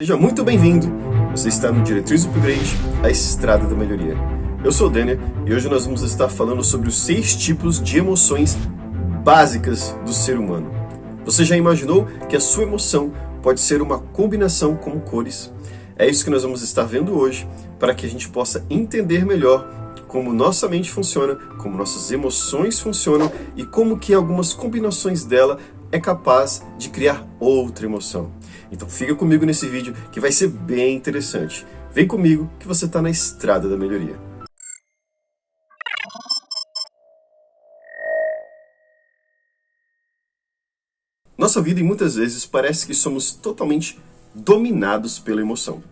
Seja muito bem-vindo, você está no Diretriz Upgrade, a estrada da melhoria. Eu sou o Denner e hoje nós vamos estar falando sobre os 6 tipos de emoções básicas do ser humano. Você já imaginou que a sua emoção pode ser uma combinação como cores? É isso que nós vamos estar vendo hoje, para que a gente possa entender melhor como nossa mente funciona, como nossas emoções funcionam e como que algumas combinações dela é capaz de criar outra emoção. Então fica comigo nesse vídeo que vai ser bem interessante. Vem comigo que você está na estrada da melhoria. Nossa vida muitas vezes parece que somos totalmente dominados pela emoção.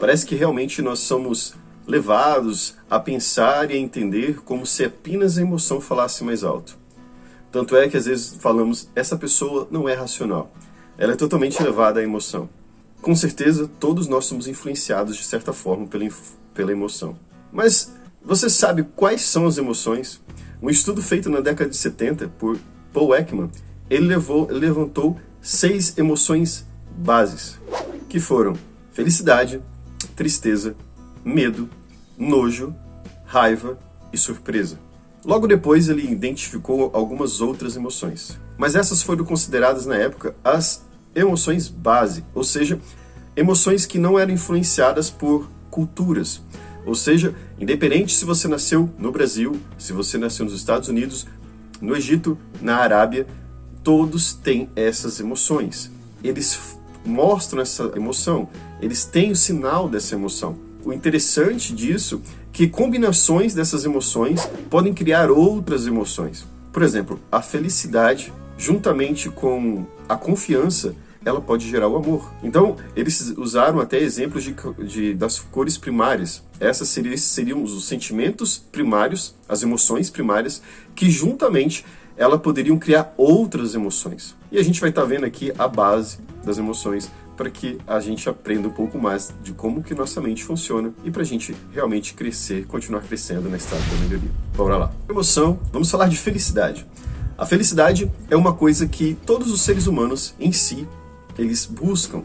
Parece que realmente nós somos levados a pensar e a entender como se apenas a emoção falasse mais alto. Tanto é que às vezes falamos, essa pessoa não é racional. Ela é totalmente levada à emoção. Com certeza, todos nós somos influenciados de certa forma pela emoção. Mas você sabe quais são as emoções? Um estudo feito na década de 70 por Paul Ekman, ele levantou 6 emoções bases, que foram felicidade, tristeza, medo, nojo, raiva e surpresa. Logo depois ele identificou algumas outras emoções, mas essas foram consideradas na época as emoções base, ou seja, emoções que não eram influenciadas por culturas. Ou seja, independente se você nasceu no Brasil, se você nasceu nos Estados Unidos, no Egito, na Arábia, todos têm essas emoções. Eles mostram essa emoção, eles têm o sinal dessa emoção. O interessante disso é que combinações dessas emoções podem criar outras emoções. Por exemplo, a felicidade, juntamente com a confiança, ela pode gerar o amor. Então, eles usaram até exemplos das cores primárias. Esses seriam os sentimentos primários, as emoções primárias, que juntamente elas poderiam criar outras emoções. E a gente vai estar vendo aqui a base das emoções para que a gente aprenda um pouco mais de como que nossa mente funciona e para a gente realmente crescer, continuar crescendo na estrada da melhoria. Bora lá. Emoção, vamos falar de felicidade. A felicidade é uma coisa que todos os seres humanos em si, eles buscam.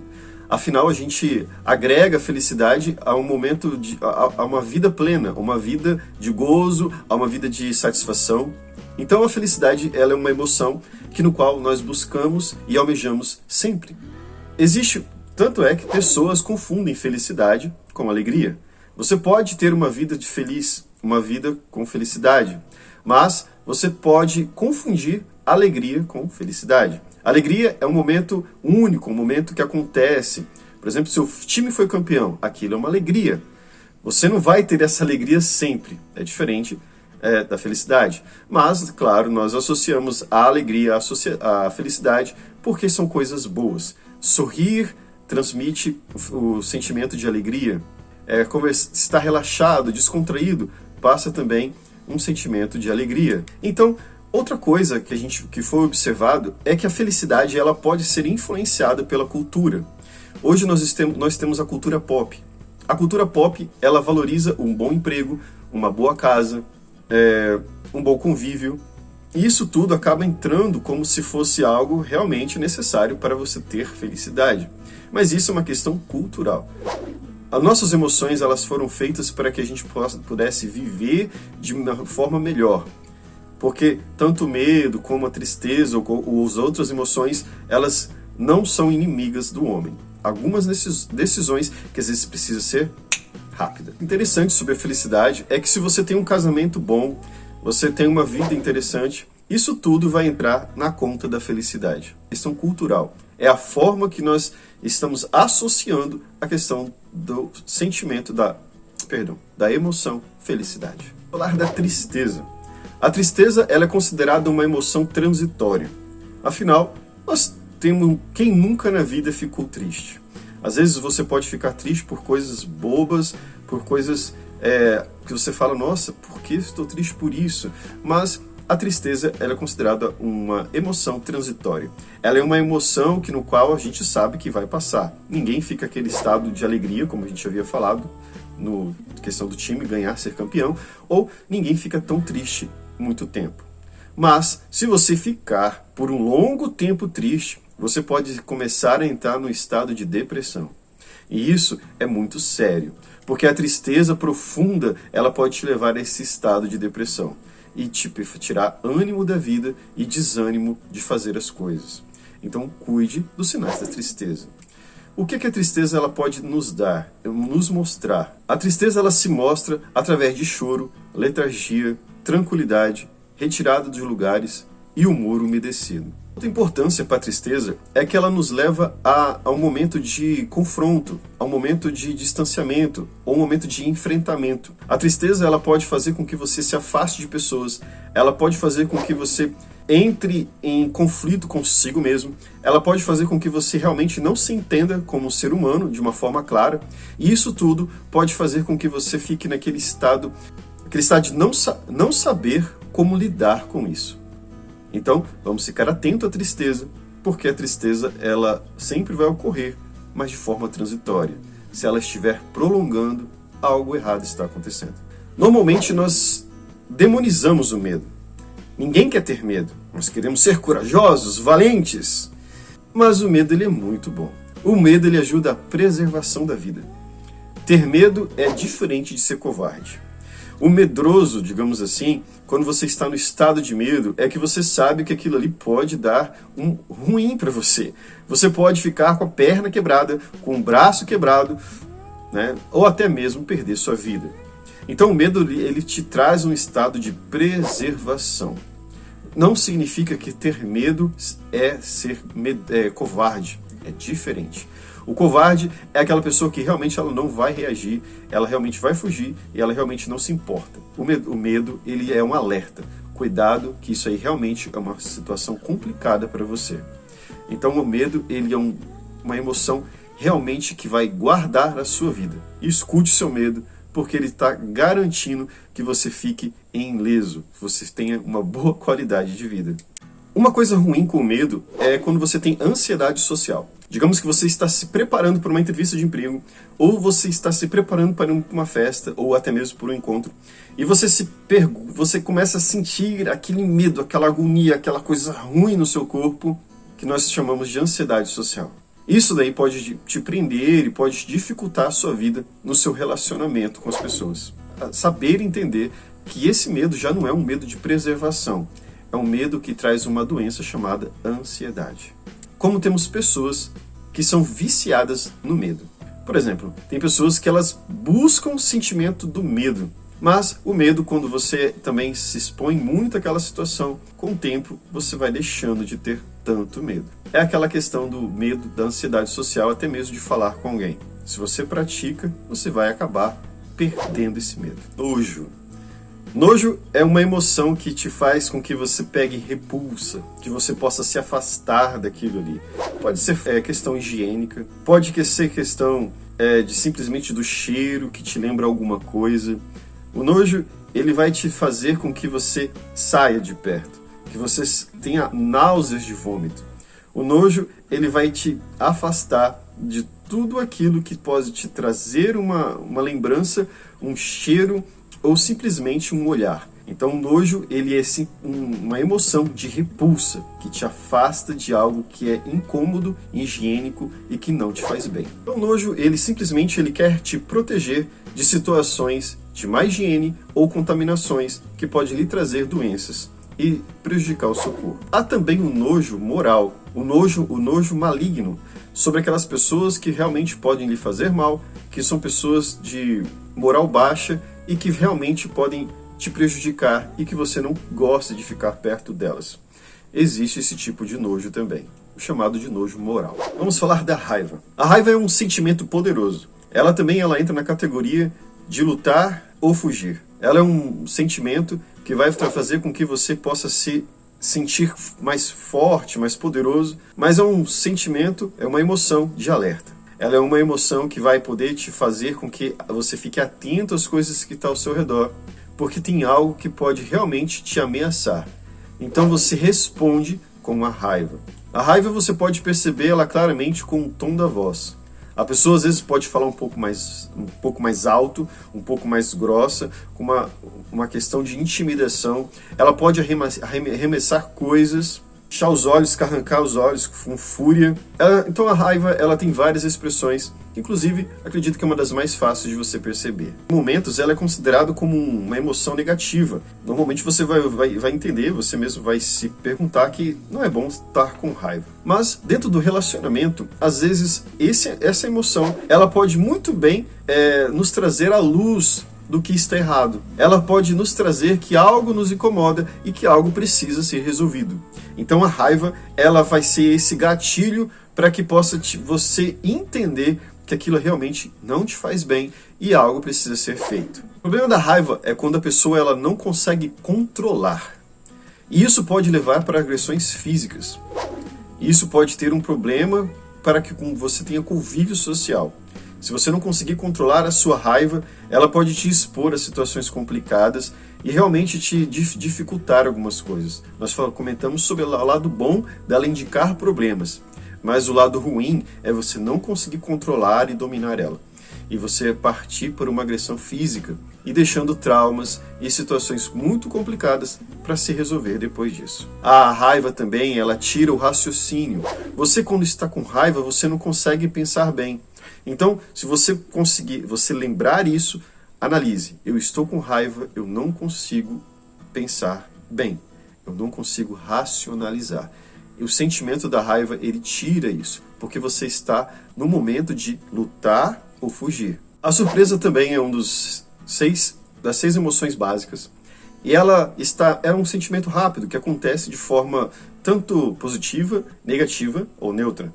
Afinal, a gente agrega a felicidade a um momento, a uma vida plena, uma vida de gozo, a uma vida de satisfação. Então a felicidade ela é uma emoção no qual nós buscamos e almejamos sempre. Tanto é que pessoas confundem felicidade com alegria. Você pode ter uma vida feliz, uma vida com felicidade, mas você pode confundir alegria com felicidade. Alegria é um momento único, um momento que acontece. Por exemplo, seu time foi campeão, aquilo é uma alegria. Você não vai ter essa alegria sempre, é diferente da felicidade. Mas, claro, nós associamos a alegria à felicidade porque são coisas boas. Sorrir transmite o sentimento de alegria. Estar relaxado, descontraído, passa também um sentimento de alegria. Então, outra coisa que foi observado é que a felicidade ela pode ser influenciada pela cultura. Hoje nós temos a cultura pop. A cultura pop ela valoriza um bom emprego, uma boa casa, um bom convívio. E isso tudo acaba entrando como se fosse algo realmente necessário para você ter felicidade. Mas isso é uma questão cultural. As nossas emoções elas foram feitas para que a gente pudesse viver de uma forma melhor. Porque tanto o medo como a tristeza ou as outras emoções, elas não são inimigas do homem. Algumas decisões que às vezes precisa ser rápida. Interessante sobre a felicidade é que se você tem um casamento bom, você tem uma vida interessante, isso tudo vai entrar na conta da felicidade. Questão cultural. É a forma que nós estamos associando a questão do sentimento da emoção felicidade. Vou falar da tristeza. A tristeza ela é considerada uma emoção transitória. Afinal, quem nunca na vida ficou triste? Às vezes você pode ficar triste por coisas bobas, por coisas que você fala, nossa, por que estou triste por isso? Mas a tristeza ela é considerada uma emoção transitória. Ela é uma emoção no qual a gente sabe que vai passar. Ninguém fica aquele estado de alegria, como a gente havia falado, na questão do time ganhar, ser campeão, ou ninguém fica tão triste muito tempo. Mas, se você ficar por um longo tempo triste, você pode começar a entrar no estado de depressão. E isso é muito sério, porque a tristeza profunda, ela pode te levar a esse estado de depressão e te tirar ânimo da vida e desânimo de fazer as coisas. Então, cuide dos sinais da tristeza. O que a tristeza ela pode nos dar, nos mostrar? A tristeza ela se mostra através de choro, letargia, tranquilidade, retirada de lugares e humor umedecido. Outra importância para a tristeza é que ela nos leva a um momento de confronto, a um momento de distanciamento, ou um momento de enfrentamento. A tristeza ela pode fazer com que você se afaste de pessoas, ela pode fazer com que você entre em conflito consigo mesmo, ela pode fazer com que você realmente não se entenda como um ser humano de uma forma clara, e isso tudo pode fazer com que você fique naquele estado de não saber como lidar com isso. Então, vamos ficar atento à tristeza, porque a tristeza ela sempre vai ocorrer, mas de forma transitória. Se ela estiver prolongando, algo errado está acontecendo. Normalmente nós demonizamos o medo. Ninguém quer ter medo. Nós queremos ser corajosos, valentes. Mas o medo ele é muito bom. O medo ele ajuda a preservação da vida. Ter medo é diferente de ser covarde. O medroso, digamos assim, quando você está no estado de medo, é que você sabe que aquilo ali pode dar um ruim para você. Você pode ficar com a perna quebrada, com o braço quebrado, né? Ou até mesmo perder sua vida. Então o medo ele te traz um estado de preservação. Não significa que ter medo é ser covarde, é diferente. O covarde é aquela pessoa que realmente ela não vai reagir, ela realmente vai fugir e ela realmente não se importa. O medo ele é um alerta. Cuidado que isso aí realmente é uma situação complicada para você. Então o medo ele é uma emoção realmente que vai guardar a sua vida. Escute seu medo, porque ele está garantindo que você fique ileso, que você tenha uma boa qualidade de vida. Uma coisa ruim com o medo é quando você tem ansiedade social. Digamos que você está se preparando para uma entrevista de emprego, ou você está se preparando para uma festa, ou até mesmo por um encontro, e você começa a sentir aquele medo, aquela agonia, aquela coisa ruim no seu corpo, que nós chamamos de ansiedade social. Isso daí pode te prender e pode dificultar a sua vida no seu relacionamento com as pessoas. Saber entender que esse medo já não é um medo de preservação, é um medo que traz uma doença chamada ansiedade. Como temos pessoas que são viciadas no medo. Por exemplo, tem pessoas que elas buscam o sentimento do medo, mas o medo, quando você também se expõe muito àquela situação, com o tempo você vai deixando de ter tanto medo. É aquela questão do medo, da ansiedade social, até mesmo de falar com alguém. Se você pratica, você vai acabar perdendo esse medo. Nojo. Nojo é uma emoção que te faz com que você pegue repulsa, que você possa se afastar daquilo ali. Pode ser questão higiênica, pode ser questão de simplesmente do cheiro que te lembra alguma coisa. O nojo, ele vai te fazer com que você saia de perto, que você tenha náuseas de vômito. O nojo, ele vai te afastar de tudo aquilo que pode te trazer uma lembrança, um cheiro, ou simplesmente um olhar. Então o nojo ele é uma emoção de repulsa que te afasta de algo que é incômodo, higiênico e que não te faz bem. Então o nojo ele simplesmente quer te proteger de situações de má higiene ou contaminações que pode lhe trazer doenças e prejudicar o seu corpo. Há também o nojo moral, o nojo maligno, sobre aquelas pessoas que realmente podem lhe fazer mal, que são pessoas de moral baixa e que realmente podem te prejudicar e que você não gosta de ficar perto delas. Existe esse tipo de nojo também, o chamado de nojo moral. Vamos falar da raiva. A raiva é um sentimento poderoso. Ela também entra na categoria de lutar ou fugir. Ela é um sentimento que vai fazer com que você possa se sentir mais forte, mais poderoso, mas é um sentimento, é uma emoção de alerta. Ela é uma emoção que vai poder te fazer com que você fique atento às coisas que estão ao seu redor, porque tem algo que pode realmente te ameaçar. Então você responde com a raiva. A raiva você pode perceber ela claramente com o tom da voz. A pessoa às vezes pode falar um pouco mais alto, um pouco mais grossa, com uma questão de intimidação. Ela pode arremessar coisas, fechar os olhos, arrancar os olhos com fúria. Então a raiva ela tem várias expressões Inclusive, acredito que é uma das mais fáceis de você perceber. Em momentos, ela é considerada como uma emoção negativa. Normalmente você vai entender, você mesmo vai se perguntar que não é bom estar com raiva. Mas, dentro do relacionamento, às vezes, essa emoção, ela pode muito bem nos trazer à luz do que está errado. Ela pode nos trazer que algo nos incomoda e que algo precisa ser resolvido. Então a raiva, ela vai ser esse gatilho para que possa você entender que aquilo realmente não te faz bem e algo precisa ser feito. O problema da raiva é quando a pessoa ela não consegue controlar. E isso pode levar para agressões físicas. Isso pode ter um problema para que você tenha convívio social. Se você não conseguir controlar a sua raiva, ela pode te expor a situações complicadas e realmente te dificultar algumas coisas. Nós comentamos sobre o lado bom dela indicar problemas, mas o lado ruim é você não conseguir controlar e dominar ela. E você partir por uma agressão física e deixando traumas e situações muito complicadas para se resolver depois disso. A raiva também, ela tira o raciocínio. Você quando está com raiva, você não consegue pensar bem. Então, se você conseguir, você lembrar isso, analise. Eu estou com raiva, eu não consigo pensar bem. Eu não consigo racionalizar. E o sentimento da raiva, ele tira isso, porque você está no momento de lutar ou fugir. A surpresa também é das seis emoções básicas. E ela é um sentimento rápido, que acontece de forma tanto positiva, negativa ou neutra.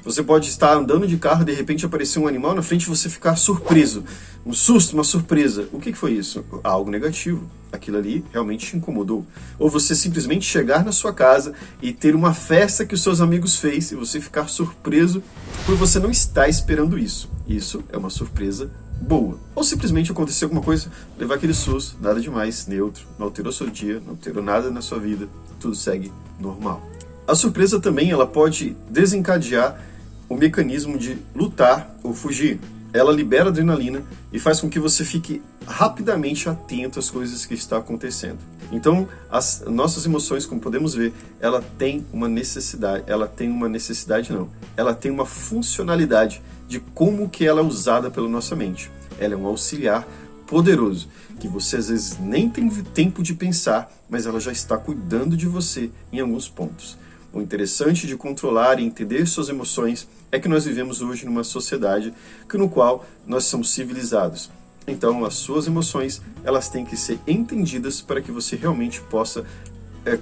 Você pode estar andando de carro, de repente aparecer um animal na frente e você ficar surpreso. Um susto, uma surpresa. O que foi isso? Algo negativo. Aquilo ali realmente te incomodou. Ou você simplesmente chegar na sua casa e ter uma festa que os seus amigos fez e você ficar surpreso por você não estar esperando isso. Isso é uma surpresa boa. Ou simplesmente acontecer alguma coisa, levar aquele susto, nada demais, neutro, não alterou seu dia, não alterou nada na sua vida, tudo segue normal. A surpresa também ela pode desencadear o mecanismo de lutar ou fugir. Ela libera adrenalina e faz com que você fique rapidamente atento às coisas que estão acontecendo. Então, as nossas emoções, como podemos ver, ela tem uma funcionalidade de como que ela é usada pela nossa mente. Ela é um auxiliar poderoso, que você às vezes nem tem tempo de pensar, mas ela já está cuidando de você em alguns pontos. O interessante de controlar e entender suas emoções é que nós vivemos hoje numa sociedade no qual nós somos civilizados. Então, as suas emoções, elas têm que ser entendidas para que você realmente possa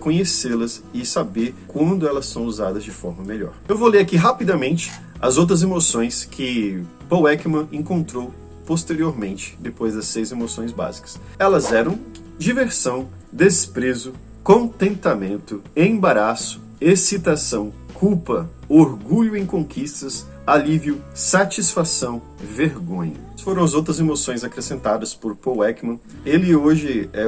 conhecê-las e saber quando elas são usadas de forma melhor. Eu vou ler aqui rapidamente as outras emoções que Paul Ekman encontrou posteriormente, depois das 6 emoções básicas. Elas eram diversão, desprezo, contentamento, embaraço, excitação, culpa, orgulho em conquistas, alívio, satisfação, vergonha. Essas foram as outras emoções acrescentadas por Paul Ekman. Ele hoje é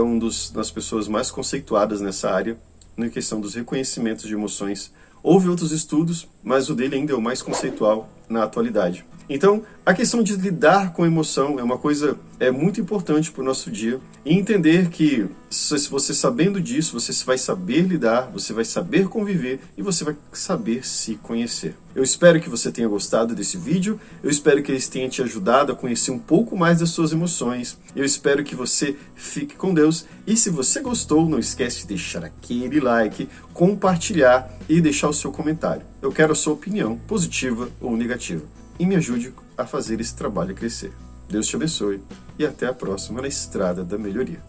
das pessoas mais conceituadas nessa área, na questão dos reconhecimentos de emoções. Houve outros estudos, mas o dele ainda é o mais conceitual na atualidade. Então, a questão de lidar com a emoção é uma coisa muito importante para o nosso dia. E entender que, se você sabendo disso, você vai saber lidar, você vai saber conviver e você vai saber se conhecer. Eu espero que você tenha gostado desse vídeo, eu espero que ele tenha te ajudado a conhecer um pouco mais das suas emoções. Eu espero que você fique com Deus. E se você gostou, não esquece de deixar aquele like, compartilhar e deixar o seu comentário. Eu quero a sua opinião, positiva ou negativa. E me ajude a fazer esse trabalho crescer. Deus te abençoe e até a próxima na Estrada da Melhoria.